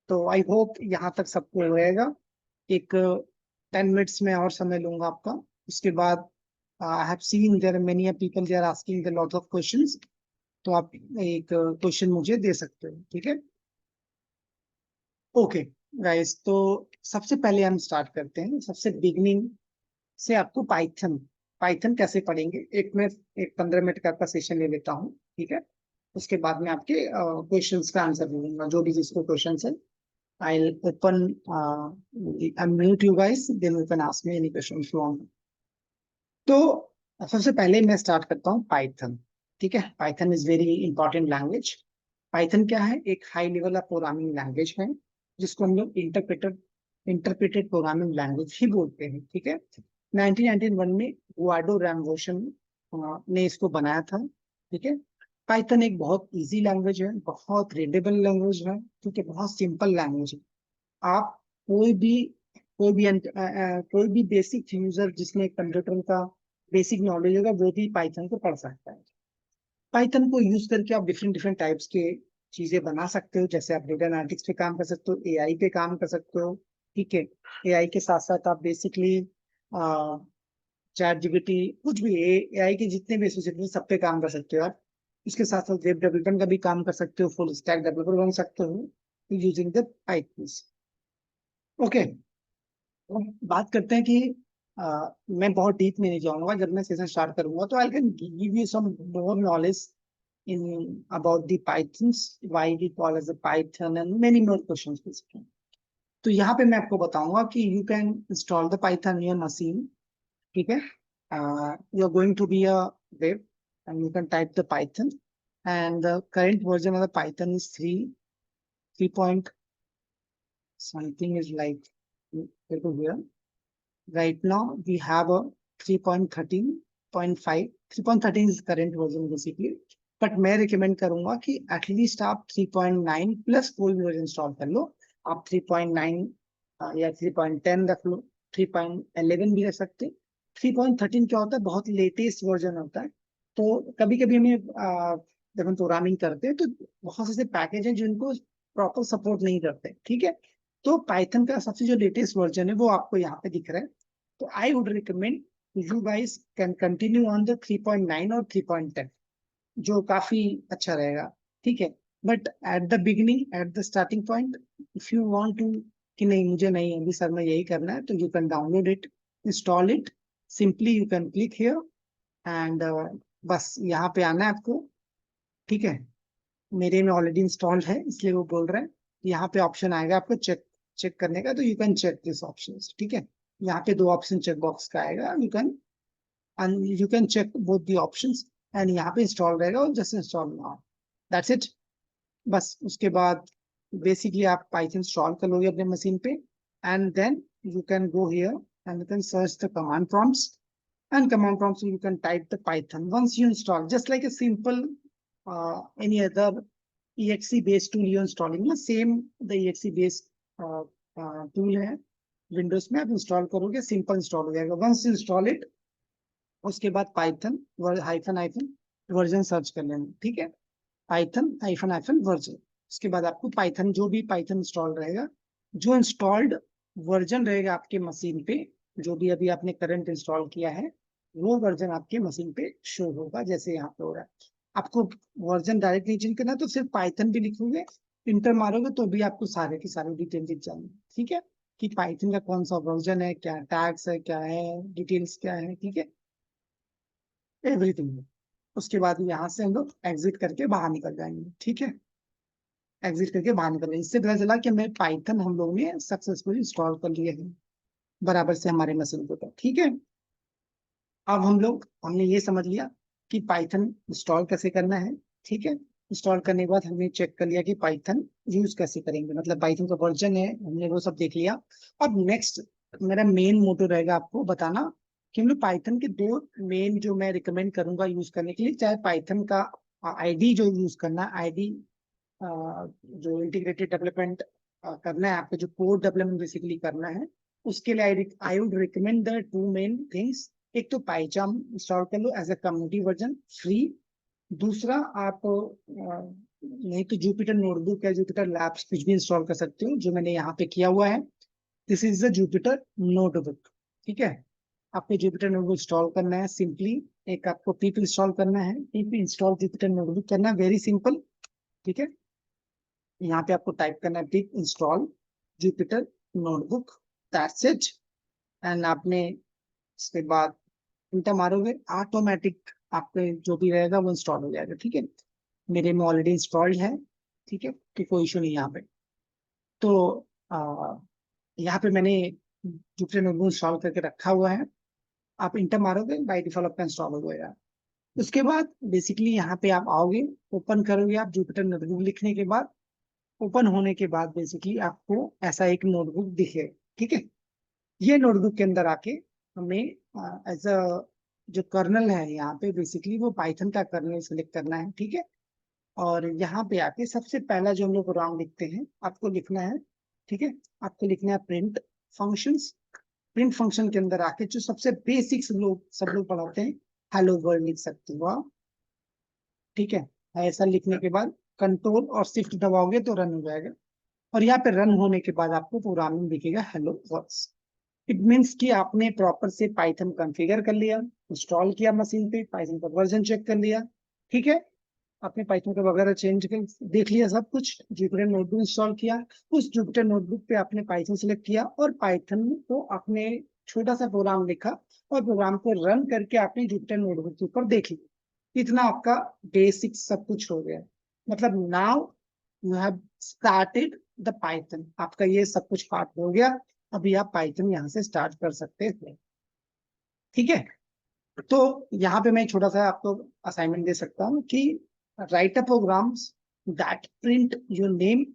तो आई होप यहाँ तक सबको रहेगा. एक 10 मिनट्स में और समय लूंगा आपका. उसके बाद I have seen there are many people they are asking the lot of questions. तो आप एक क्वेश्चन मुझे दे सकते हो. ठीक है. Okay guys. तो सबसे पहले हम स्टार्ट करते हैं. सबसे बिगनिंग से आपको पाइथन पाइथन कैसे पढ़ेंगे. एक 15 मिनट का आपका सेशन ले लेता हूँ. ठीक है. उसके बाद में आपके क्वेश्चंस का आंसर दे दूंगा. जो भी जिसको क्वेश्चन है I'll open unmute you guys, then you can ask me any questions you want. तो सबसे पहले मैं स्टार्ट करता हूँ पाइथन. ठीक है. Python is very important language. Python क्या है. एक high level of programming language है जिसको हम लोग इंटरप्रेटेड प्रोग्रामिंग लैंग्वेज ही बोलते हैं. ठीक है. 1991 में गुआडो रैमवोशन ने इसको बनाया था. ठीक है. पाइथन एक बहुत इजी लैंग्वेज है. बहुत रीडेबल लैंग्वेज है. ठीक है. बहुत सिंपल लैंग्वेज है. आप कोई भी बेसिक यूजर जिसने कंप्यूटर का बेसिक नॉलेज होगा वो भी पाइथन को पढ़ सकता है. पाइथन को यूज करके आप डिफरेंट डिफरेंट टाइप्स के चीजें बना सकते हो. जैसे आप डेटा एनालिटिक्स पे काम कर सकते हो. एआई पे काम कर सकते हो. ठीक है. एआई के साथ साथ आप बेसिकली चैट जीपीटी कुछ भी एआई के जितने भी एसोसिएटेड सब पे काम कर सकते हो आप. इसके साथ साथ वेब डेवलपमेंट का भी काम कर सकते हो. फुल स्टैक डेवलपर बन सकते हो यूजिंग द पाइथन. ओके. बात करते हैं कि मैं बहुत डीप में नहीं जाऊंगा. जब मैं सेशन स्टार्ट करूंगा तो I can give you some more knowledge in about the pythons, why we call as a python and many more questions basically. तो यहाँ पे मैं आपको बताऊंगा कि you can install the python in your machine. ठीक है. You are going to be a web and you can type the python and the current version of the python is 3 point something is like here. Right now we have a 3.13.5. 3.13 is current version basically. But मैं recommend करूंगा कि at least आप 3.9 plus कोई भी version install कर लो. आप 3.9 या 3.10 रख लो. 3.11 भी रख सकते. 3.13 क्या होता है. बहुत लेटेस्ट वर्जन होता है. तो कभी कभी हमें जब हम प्रोग्रामिंग करते हैं तो बहुत से पैकेज हैं जिनको प्रॉपर सपोर्ट नहीं करते, ठीक है। तो पाइथन का सबसे जो लेटेस्ट वर्जन है वो आपको यहाँ पे दिख रहा है। तो I would recommend you guys can continue on the 3.9 और 3.10, जो काफी अच्छा रहेगा, ठीक है। But at the beginning, at the starting point, if you want to कि नहीं मुझे नहीं अभी सर में यही करना है, तो you can download it, install it, simply you can click here and बस यहाँ पे आना है आपको, ठीक है। मेरे में ऑलरेडी इंस्टॉल्ड है इसलिए वो बोल रहे हैं। यहाँ पे ऑप्शन आएगा आपको चेक चेक करने का, तो you can check this option, ठीक है। यहाँ पे दो ऑप्शन चेक बॉक्स का आएगा, you can check both the options, and यहाँ पे इंस्टॉल रहेगा और just install now, that's it. बस उसके बाद बेसिकली आप पाइथन इंस्टॉल कर लोगे अपने मशीन पे, and then you can go here and you can search the command prompts, and command prompts you can type the python once you install, just like a simple any other exe based tool you're installing ना, same the exe based tool है Windows में, आप install करोगे simple install हो जाएगा। Once install it, उसके बाद Python hyphen hyphen version search कर लेना, ठीक है। पाइथन हाइफन हाइफन वर्जन, उसके बाद आपको पाइथन जो भी पाइथन इंस्टॉल रहेगा, जो इंस्टॉल्ड वर्जन रहेगा आपके मशीन पे, जो भी अभी आपने करंट इंस्टॉल किया है वो वर्जन आपके मशीन पे शो होगा, जैसे यहाँ पे हो रहा है। आपको वर्जन डायरेक्ट नहीं चेंज करना, तो सिर्फ पाइथन भी लिखोगे, इंटर मारोगे तो भी आपको सारे की सारी डिटेल दिख जाएंगी, ठीक है। कि पाइथन का कौन सा वर्जन है, क्या टैग्स है, क्या है, डिटेल्स क्या है, ठीक है, एवरीथिंग। उसके बाद यहाँ से हम लोग एग्जिट करके बाहर निकल जाएंगे, ठीक है। एग्जिट करके बाहर निकल जाएंगे, इससे पता चला कि हमें पाइथन हम लोग ने सक्सेसफुली इंस्टॉल कर लिए हैं बराबर से हमारे मशीन के ऊपर, ठीक है। अब हमने ये समझ लिया कि पाइथन इंस्टॉल कैसे करना है, ठीक है। इंस्टॉल करने के बाद हमने चेक कर लिया कि पाइथन यूज कैसे करेंगे, मतलब पाइथन का वर्जन है, हमने वो सब देख लिया। अब नेक्स्ट मेरा मेन मोटो रहेगा आपको बताना कि हम लोग पाइथन के दो मेन जो मैं रिकमेंड करूंगा यूज करने के लिए, चाहे पाइथन का आईडी जो यूज करना, आईडी जो इंटीग्रेटेड डेवलपमेंट करना है आपको, जो कोड डेवलपमेंट बेसिकली करना है, उसके लिए I would recommend the two main things. एक तो पाइचाम इंस्टॉल कर लो as a community version free. दूसरा आप नहीं तो जुपिटर नोटबुक या जुपिटर लैब्स कुछ भी इंस्टॉल कर सकते हो, जो मैंने यहाँ पे किया हुआ है। This is the Jupyter notebook, ठीक है। आपको जुपिटर नोटबुक इंस्टॉल करना है सिंपली, एक आपको पिप इंस्टॉल करना है, पिप इंस्टॉल जुपिटर नोटबुक करना है, वेरी सिंपल, ठीक है। यहाँ पे आपको टाइप करना है पिप install Jupyter notebook, that's it. And आपने इसके बाद इंटर मारोगे, ऑटोमेटिक आपके जो भी रहेगा वो इंस्टॉल हो जाएगा, ठीक है। मेरे में ऑलरेडी इंस्टॉल्ड है, ठीक है, कि कोई इशू नहीं यहाँ पे। तो यहाँ पे मैंने जुपिटर नोटबुक इंस्टॉल करके रखा हुआ है, आप इंटर मारोगे बाई डिफॉल्ट आपका इंस्टॉल हो जाएगा। उसके बाद बेसिकली यहाँ पे आप आओगे, ओपन करोगे आप जुपिटर नोटबुक लिखने के बाद, ओपन होने के बाद बेसिकली आपको ऐसा एक नोटबुक दिखेगा, ठीक है। ये नोटबुक के अंदर आके हमें एज अ जो कर्नल है यहाँ पे बेसिकली वो पाइथन का कर्नल सेलेक्ट करना है, ठीक है। और यहाँ पे आके सबसे पहला जो हम लोग प्रोग्राम लिखते हैं आपको लिखना है, ठीक है। आपको लिखना है प्रिंट फंक्शंस। प्रिंट फंक्शन के अंदर आके जो सबसे बेसिक्स सब लोग पढ़ाते हैं, हेलो वर्ल्ड लिख सकते हो आप, ठीक है। ऐसा लिखने के बाद कंट्रोल और शिफ्ट दबाओगे तो रन हो जाएगा, और यहाँ पे रन होने के बाद आपको प्रोग्रामिंग दिखेगा हेलो वर्ल्ड। इट मीन्स कि आपने प्रॉपर से पाइथन कॉन्फ़िगर कर लिया, इंस्टॉल किया मशीन पे, पाइथन का वर्जन चेक कर लिया, ठीक है। आपने पाइथन का वगैरह चेंज कर देख लिया सब कुछ, जुपिटर नोटबुक इंस्टॉल किया, उस जुपिटर नोटबुक पे आपने पाइथन सेलेक्ट किया और पाइथन को आपने छोटा सा प्रोग्राम लिखा और प्रोग्राम को रन करके आपने जुपिटर नोटबुक के ऊपर देख लिया। इतना आपका बेसिक सब कुछ हो गया, मतलब now you have started the Python, आपका ये सब कुछ पार्ट हो गया। अभी आप पाइथन यहाँ से स्टार्ट कर सकते हैं, ठीक है। तो यहाँ पे मैं छोटा सा आपको असाइनमेंट दे सकता हूँ कि right a programmes that print your name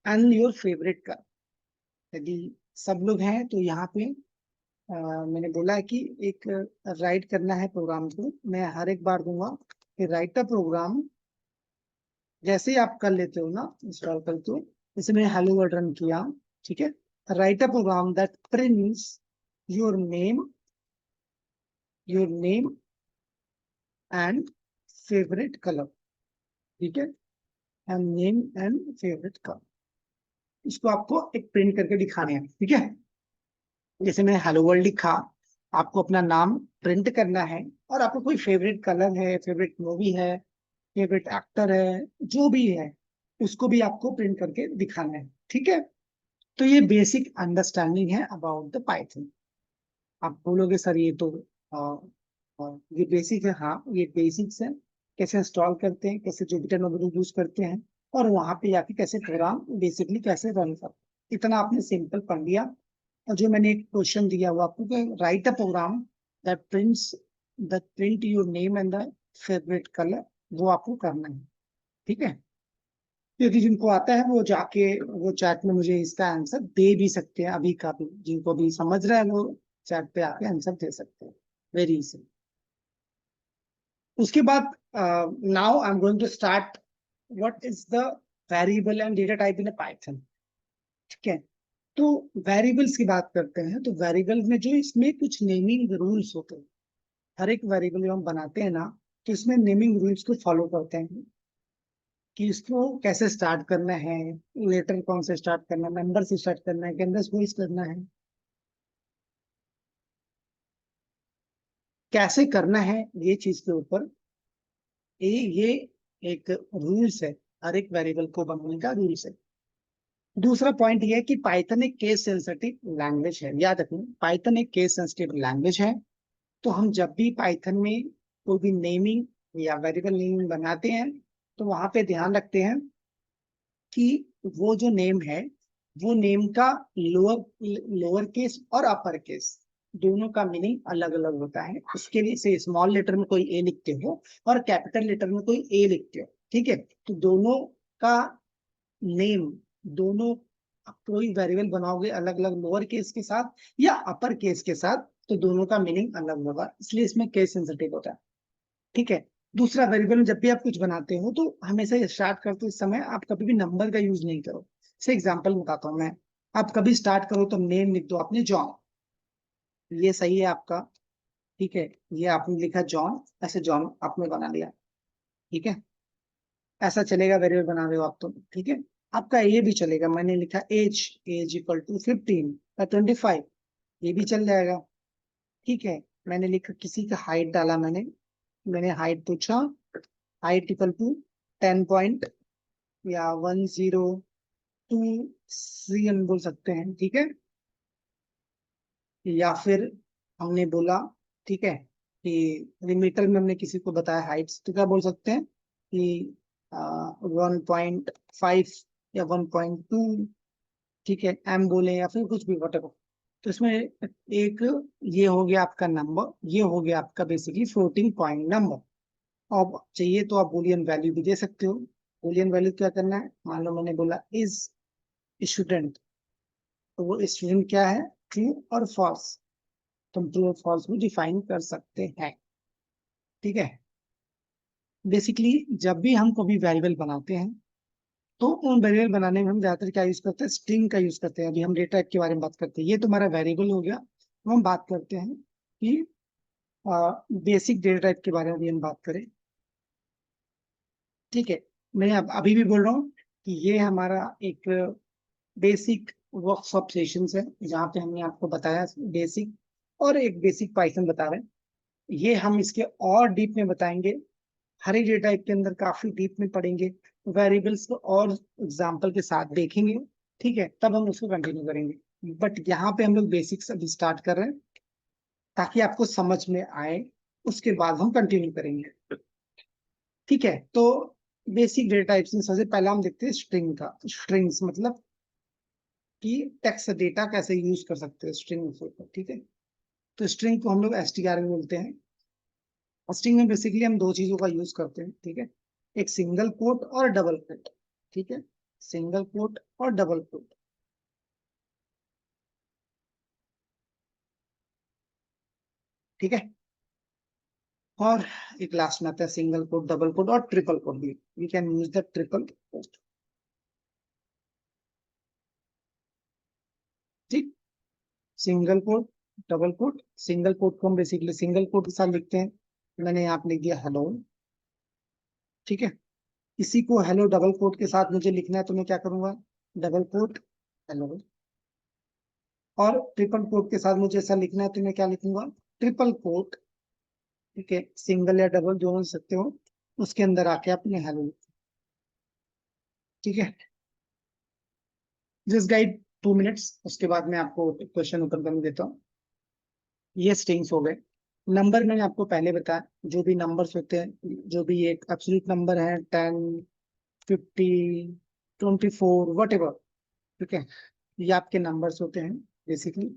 and your favourite का। यदि सब लोग हैं तो यहाँ पे मैंने बोला है कि एक राइट करना है प्रोग्राम को, मैं हर एक बार दूंगा कि राइट अ प्रोग्राम, जैसे ही आप कर लेते हो ना इंस्टॉल करते हो, जैसे मैंने हेलो वर्ल्ड रन किया, ठीक है। Write a program that prints your name and favourite colour, ठीक है, and name and favourite colour, इसको आपको एक प्रिंट करके दिखाने हैं। ठीक है, जैसे मैंने हेलो वर्ल्ड लिखा, आपको अपना नाम प्रिंट करना है, और आपको कोई फेवरेट कलर है, फेवरेट मूवी है, फेवरेट एक्टर है, जो भी है, उसको भी आपको प्रिंट करके दिखाना है। ठीक है, तो ये बेसिक अंडरस्टैंडिंग है अबाउट द पाइथन। आप बोलोगे सर ये तो ये बेसिक है। हाँ, ये बेसिक्स है, कैसे इंस्टॉल करते हैं, कैसे जुपिटर नोटबुक यूज करते हैं, और वहां पे जाके कैसे प्रोग्राम बेसिकली कैसे रन करते हैं, इतना आपने सिंपल पढ़ लिया। और जो मैंने एक क्वेश्चन दिया हुआ आपको, write a program that print your name and the favourite colour, वो आपको करना है। ठीक है, यदि जिनको आता है वो जाके वो चैट में मुझे इसका आंसर दे भी सकते हैं, अभी का भी जिनको भी समझ रहा है वो चैट पे आके आंसर दे सकते हैं, वेरी इजी। उसके बाद now I am going to start what is the variable and data type in Python. ठीक है, तो वेरिएबल्स की बात करते हैं, तो वेरिएबल में जो इसमें कुछ नेमिंग रूल्स होते हैं, हर एक वेरिएबल जो हम बनाते हैं ना, तो इसमें नेमिंग रूल्स को फॉलो करते हैं कि इसको कैसे स्टार्ट करना है, लेटर कौन से स्टार्ट करना है, नंबर से स्टार्ट करना है, कैंडस वॉइस करना है, कैसे करना है, ये चीज के ऊपर ये एक रूल्स है, हर एक वेरिएबल को बनाने का रूल्स है। दूसरा पॉइंट ये है कि पाइथन एक केस सेंसिटिव लैंग्वेज है, याद रखना, पाइथन एक केस सेंसिटिव लैंग्वेज है। तो हम जब भी पाइथन में कोई भी नेमिंग या वेरिएबल नेमिंग बनाते हैं, तो वहां पे ध्यान रखते हैं कि वो जो नेम है, वो नेम का लोअर लोअर केस और अपर केस दोनों का मीनिंग अलग अलग होता है। उसके लिए से स्मॉल लेटर में कोई ए लिखते हो और कैपिटल लेटर में कोई ए लिखते हो, ठीक है, तो दोनों का नेम, दोनों कोई वेरिएबल बनाओगे अलग अलग लोअर केस के साथ या अपर केस के साथ, तो दोनों का मीनिंग अलग होगा, इसलिए इसमें केस सेंसिटिव होता है। ठीक है, दूसरा, वेरिएबल में जब भी आप कुछ बनाते हो तो हमेशा स्टार्ट करते इस समय आप कभी भी नंबर का यूज नहीं करो। से एग्जांपल बताता हूँ मैं, आप कभी स्टार्ट करो तो नेम लिख दो आपने जॉन, ये सही है आपका। ठीक है, ये आपने लिखा जॉन, ऐसे जॉन आपने बना लिया। ठीक है, ऐसा चलेगा, वेरिएबल बना रहे हो आप तो। ठीक है, आपका ये भी चलेगा, मैंने लिखा एज, एज इक्वल टू 15 या 25, ये भी चल जाएगा। ठीक है, मैंने लिखा किसी का हाइट डाला, मैंने मैंने हाइट पूछा, हाइट इक्वल टू 10 पॉइंट या 102 सीएम बोल सकते हैं। ठीक है, या फिर हमने बोला, ठीक है, कि लिमिटर में हमने किसी को बताया हाइट्स, तो क्या बोल सकते हैं कि 1.5 या 1.2। ठीक है, एम बोले या फिर कुछ भी whatever। तो इसमें एक ये हो गया आपका नंबर, ये हो गया आपका बेसिकली फ्लोटिंग पॉइंट नंबर। अब चाहिए तो आप बुलियन वैल्यू भी दे सकते हो। बुलियन वैल्यू क्या करना है, मान लो मैंने बोला इज स्टूडेंट, तो वो स्टूडेंट क्या है, ट्रू और फॉल्स, तुम ट्रू और फॉल्स भी डिफाइन कर सकते हैं। ठीक है, बेसिकली जब भी हम कोई वेरिएबल बनाते हैं, तो उन वेरिएबल बनाने में हम ज्यादातर क्या यूज करते हैं, स्ट्रिंग का यूज करते हैं। अभी हम डेटा टाइप के बारे में बात करते हैं, ये तुम्हारा वेरिएबल हो गया। तो हम बात करते हैं कि बेसिक डेटा टाइप के बारे में भी हम बात करें। ठीक है, मैं अब अभी भी बोल रहा हूँ कि ये हमारा एक बेसिक वर्कशॉप सेशंस है, जहाँ पे हमने आपको बताया बेसिक, और एक बेसिक पाइथन बता रहे हैं। ये हम इसके और डीप में बताएंगे, हर एक डेटा टाइप के अंदर काफी डीप में पढ़ेंगे, वेरिएबल्स को और एग्जांपल के साथ देखेंगे। ठीक है, तब हम उसको कंटिन्यू करेंगे, बट यहाँ पे हम लोग बेसिक्स अभी स्टार्ट कर रहे हैं ताकि आपको समझ में आए, उसके बाद हम कंटिन्यू करेंगे। ठीक है, तो बेसिक डेटा टाइप्स में सबसे पहला हम देखते हैं स्ट्रिंग का। स्ट्रिंग्स मतलब कि टेक्स्ट डेटा कैसे यूज कर सकते हैं स्ट्रिंग के ऊपर। ठीक है, तो स्ट्रिंग को हम लोग एसटीआर में बोलते हैं। स्ट्रिंग में बेसिकली हम दो चीजों का यूज करते हैं। ठीक है, एक सिंगल कोट और डबल कोट। ठीक है, सिंगल कोट और डबल कोट। ठीक है, और एक लास्ट में आता है सिंगल कोट, डबल कोट और ट्रिपल कोट भी, we can use the triple quote. ठीक, single quote, double quote. Single quote को हम बेसिकली सिंगल कोट के साथ लिखते हैं, मैंने यहाँ पे लिख दिया हेलो। ठीक है, इसी को हेलो डबल कोट के साथ मुझे लिखना है तो मैं क्या करूंगा, डबल कोट हेलो, और ट्रिपल कोट के साथ मुझे ऐसा लिखना है तो मैं क्या लिखूंगा, ट्रिपल कोट, ठीक है, सिंगल या डबल जो हो सकते हो, उसके अंदर आके अपने हेलो, ठीक है। जस्ट गाइड 2 मिनट्स, उसके बाद मैं आपको क्वेश्चन ओपन करने देता हूँ। ये स्ट्रिंग्स हो गए। नंबर मैंने आपको पहले बताया, जो भी नंबर्स होते हैं, जो भी एक एब्सोल्यूट नंबर है, 10, 50, 24, वट एवर, ठीक है, ये आपके नंबर्स होते हैं बेसिकली।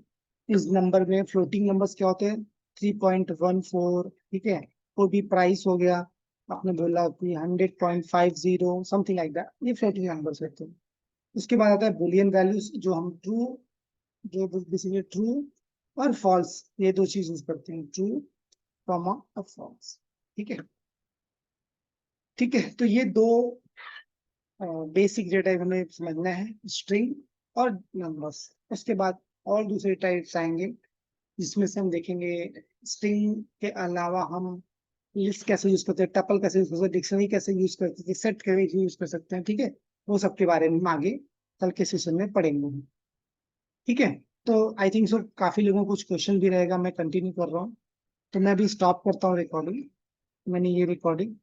इस नंबर में फ्लोटिंग नंबर्स क्या होते हैं, 3.14, ठीक है। कोई भी प्राइस हो गया, आपने बोला कि 100.50, समथिंग लाइक दैट, ये फ्लोटिंग नंबर्स होते हैं। उसके बाद आता है बुलियन वैल्यूज, जो हम ट्रू, जो बेसिकली ट्रू और फॉल्स, ये दो चीज यूज करते हैं, ट्रू कॉमा और फॉल्स, ठीक है। ठीक है, तो ये दो बेसिक डेटा हमें समझना है, स्ट्रिंग और नंबर्स। उसके बाद और दूसरे टाइप्स आएंगे, जिसमें से हम देखेंगे स्ट्रिंग के अलावा हम लिस्ट कैसे यूज करते हैं, टपल कैसे यूज करते हैं, डिक्शनरी कैसे यूज करते हैं, सेट कैसे यूज कर सकते हैं, ठीक है। वो सब के बारे में हम आगे कल के सेशन में पढ़ेंगे, ठीक है। तो आई थिंक सो काफी लोगों को कुछ क्वेश्चन भी रहेगा, मैं कंटिन्यू कर रहा हूँ। तो मैं अभी स्टॉप करता हूँ रिकॉर्डिंग, मैंने ये रिकॉर्डिंग